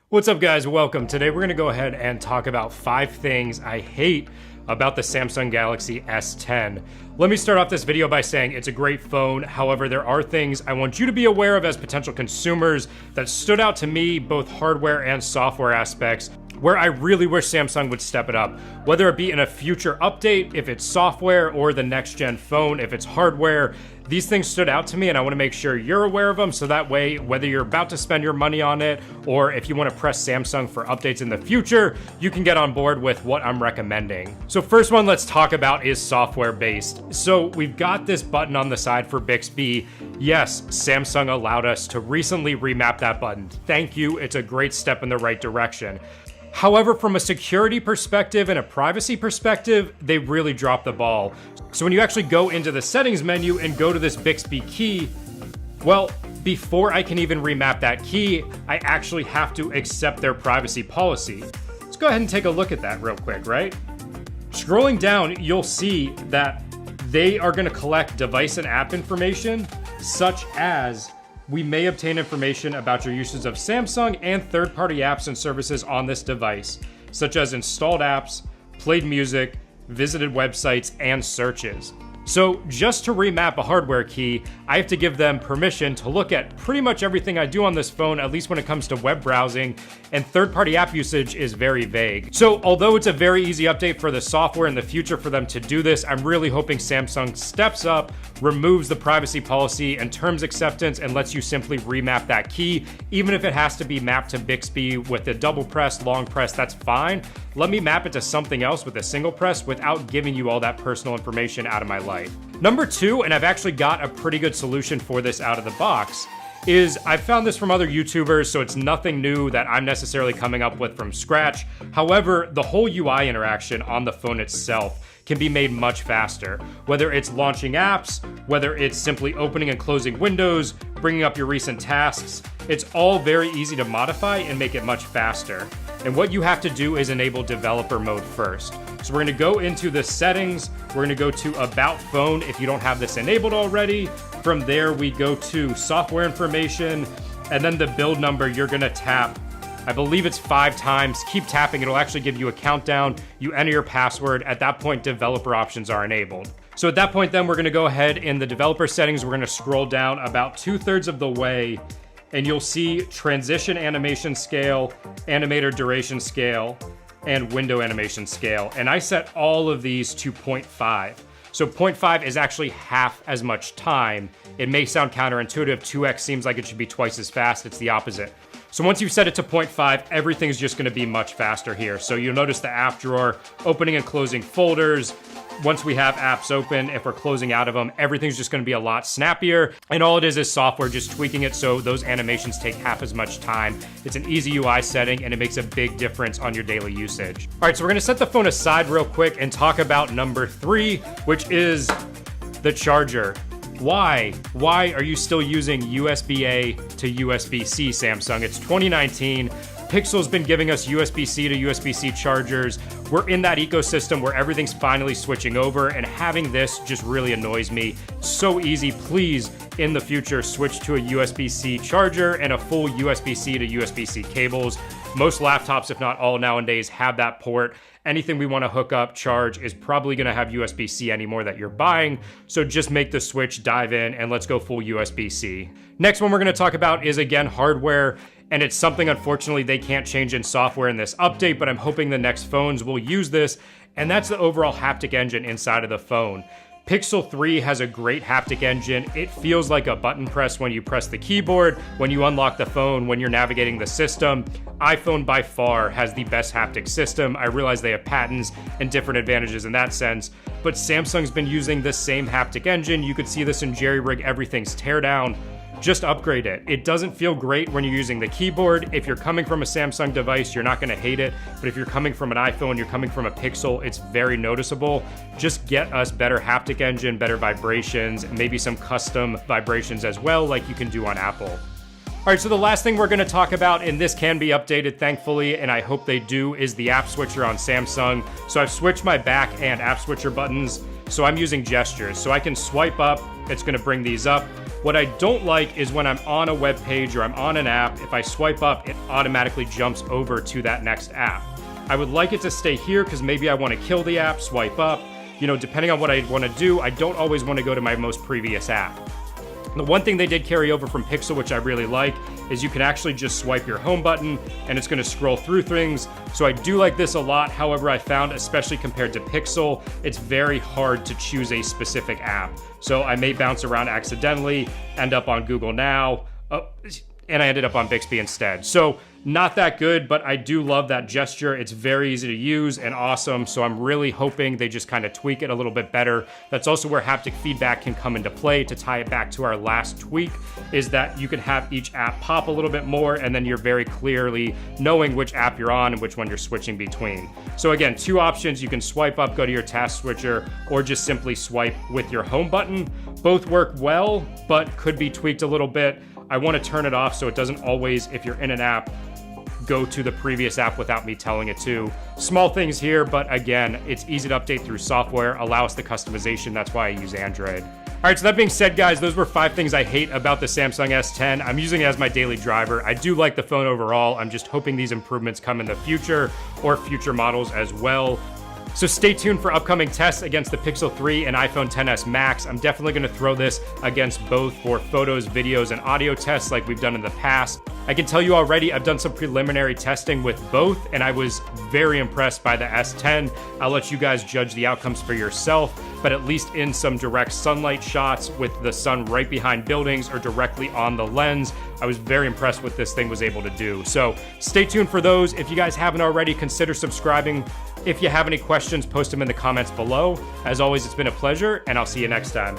What's up, guys? Welcome. Today we're going to go ahead and talk about 5 things I hate about the Samsung Galaxy S10. Let me start off this video by saying it's a great phone. However, there are things I want you to be aware of as potential consumers that stood out to me, both hardware and software aspects, where I really wish Samsung would step it up. Whether it be in a future update, if it's software, or the next gen phone, if it's hardware. These things stood out to me and I want to make sure you're aware of them, so that way, whether you're about to spend your money on it or if you want to press Samsung for updates in the future, you can get on board with what I'm recommending. So first one let's talk about is software based. So we've got this button on the side for Bixby. Yes, Samsung allowed us to recently remap that button. Thank you, it's a great step in the right direction. However, from a security perspective and a privacy perspective, they really dropped the ball. So when you actually go into the settings menu and go to this Bixby key, well, before I can even remap that key, I actually have to accept their privacy policy. Let's go ahead and take a look at that real quick, right? Scrolling down, you'll see that they are gonna collect device and app information, such as we may obtain information about your usage of Samsung and third-party apps and services on this device, such as installed apps, played music, visited websites, and searches. So just to remap a hardware key, I have to give them permission to look at pretty much everything I do on this phone, at least when it comes to web browsing, and third-party app usage is very vague. So although it's a very easy update for the software in the future for them to do this, I'm really hoping Samsung steps up, removes the privacy policy and terms acceptance, and lets you simply remap that key. Even if it has to be mapped to Bixby with a double press, long press, that's fine. Let me map it to something else with a single press without giving you all that personal information out of my life. Number 2, and I've actually got a pretty good solution for this out of the box, is I've found this from other YouTubers, so it's nothing new that I'm necessarily coming up with from scratch. However, the whole UI interaction on the phone itself can be made much faster. Whether it's launching apps, whether it's simply opening and closing windows, bringing up your recent tasks, it's all very easy to modify and make it much faster. And what you have to do is enable developer mode first. So we're gonna go into the settings, we're gonna go to About Phone if you don't have this enabled already. From there, we go to software information, and then the build number you're gonna tap. I believe it's 5 times. Keep tapping, it'll actually give you a countdown. You enter your password. At that point, developer options are enabled. So at that point then, we're gonna go ahead in the developer settings, we're gonna scroll down about 2/3 of the way, and you'll see transition animation scale, animator duration scale, and window animation scale. And I set all of these to 0.5. So 0.5 is actually half as much time. It may sound counterintuitive, 2x seems like it should be twice as fast, it's the opposite. So once you've set it to 0.5, everything's just gonna be much faster here. So you'll notice the app drawer, opening and closing folders. Once we have apps open, if we're closing out of them, everything's just gonna be a lot snappier. And all it is software just tweaking it so those animations take half as much time. It's an easy UI setting and it makes a big difference on your daily usage. All right, so we're gonna set the phone aside real quick and talk about number 3, which is the charger. Why are you still using USB-A to USB-C, Samsung? It's 2019. Pixel's been giving us USB-C to USB-C chargers. We're in that ecosystem where everything's finally switching over, and having this just really annoys me. So easy. Please, in the future, switch to a USB-C charger and a full USB-C to USB-C cables. Most laptops, if not all nowadays, have that port. Anything we want to hook up, charge, is probably going to have USB-C anymore that you're buying. So just make the switch, dive in, and let's go full USB-C. Next one we're going to talk about is, again, hardware. And it's something, unfortunately, they can't change in software in this update, but I'm hoping the next phones will use this. And that's the overall haptic engine inside of the phone. Pixel 3 has a great haptic engine. It feels like a button press when you press the keyboard, when you unlock the phone, when you're navigating the system. iPhone by far has the best haptic system. I realize they have patents and different advantages in that sense, but Samsung's been using the same haptic engine. You could see this in Jerry Rig Everything's teardown. Just upgrade it. It doesn't feel great when you're using the keyboard. If you're coming from a Samsung device, you're not gonna hate it. But if you're coming from an iPhone, you're coming from a Pixel, it's very noticeable. Just get us better haptic engine, better vibrations, maybe some custom vibrations as well, like you can do on Apple. All right, so the last thing we're gonna talk about, and this can be updated thankfully, and I hope they do, is the app switcher on Samsung. So I've switched my back and app switcher buttons, so I'm using gestures. So I can swipe up, it's gonna bring these up. What I don't like is when I'm on a web page or I'm on an app, if I swipe up, it automatically jumps over to that next app. I would like it to stay here because maybe I want to kill the app, swipe up. You know, depending on what I want to do, I don't always want to go to my most previous app. The one thing they did carry over from Pixel, which I really like, is you can actually just swipe your home button and it's going to scroll through things. So I do like this a lot. However, I found, especially compared to Pixel, it's very hard to choose a specific app. So I may bounce around accidentally, end up on Google Now, and I ended up on Bixby instead. So not that good, but I do love that gesture. It's very easy to use and awesome. So I'm really hoping they just kind of tweak it a little bit better. That's also where haptic feedback can come into play. To tie it back to our last tweak, is that you can have each app pop a little bit more, and then you're very clearly knowing which app you're on and which one you're switching between. So again, two options. You can swipe up, go to your task switcher, or just simply swipe with your home button. Both work well, but could be tweaked a little bit. I want to turn it off so it doesn't always, if you're in an app, go to the previous app without me telling it to. Small things here, but again, it's easy to update through software, allows the customization. That's why I use Android. All right, so that being said, guys, those were 5 things I hate about the Samsung S10. I'm using it as my daily driver. I do like the phone overall. I'm just hoping these improvements come in the future or future models as well. So stay tuned for upcoming tests against the Pixel 3 and iPhone XS Max. I'm definitely going to throw this against both for photos, videos, and audio tests like we've done in the past. I can tell you already, I've done some preliminary testing with both, and I was very impressed by the S10. I'll let you guys judge the outcomes for yourself, but at least in some direct sunlight shots with the sun right behind buildings or directly on the lens, I was very impressed with what this thing was able to do. So stay tuned for those. If you guys haven't already, consider subscribing. If you have any questions, post them in the comments below. As always, it's been a pleasure, and I'll see you next time.